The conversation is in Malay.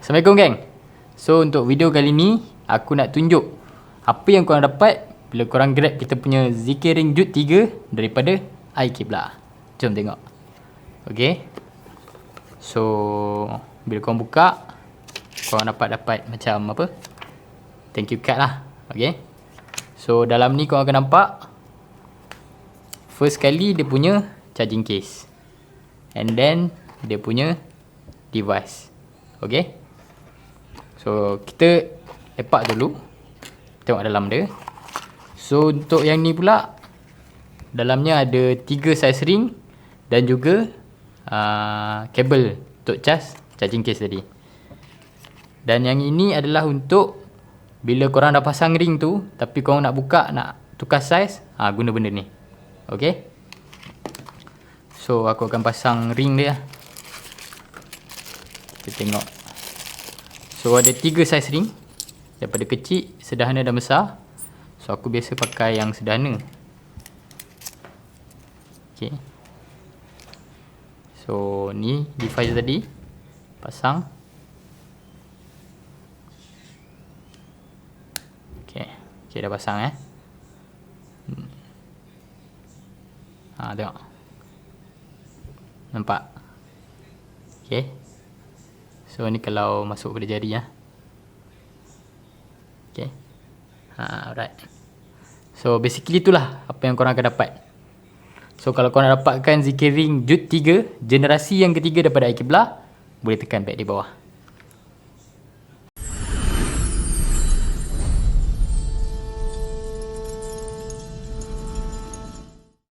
Assalamualaikum geng. So untuk video kali ni aku nak tunjuk apa yang korang dapat bila korang grab kita punya Zikir-Ring Jut 3 daripada iKibla. Jom tengok. Okay. So bila korang buka, korang dapat macam apa, thank you card lah. Okay. So dalam ni korang akan nampak, first kali dia punya charging case, and then dia punya device. Okay. So kita lepak dulu, tengok dalam dia. So untuk yang ni pula, dalamnya ada 3 size ring dan juga kabel untuk charging case tadi. Dan yang ini adalah untuk bila korang dah pasang ring tu tapi korang nak buka, nak tukar size, guna benda ni. Okay. So aku akan pasang ring dia. Kita tengok. So ada 3 size ring, daripada kecil, sederhana dan besar. So aku biasa pakai yang sederhana. Okay. So ni device tadi, pasang. Okay, dah pasang tengok. Nampak? Okay. So ni kalau masuk pada jari Okay. Alright. So basically itulah apa yang korang akan dapat. So kalau korang dapatkan Zikir-Ring Jut 3 generasi yang ketiga daripada iKibla, boleh tekan back di bawah.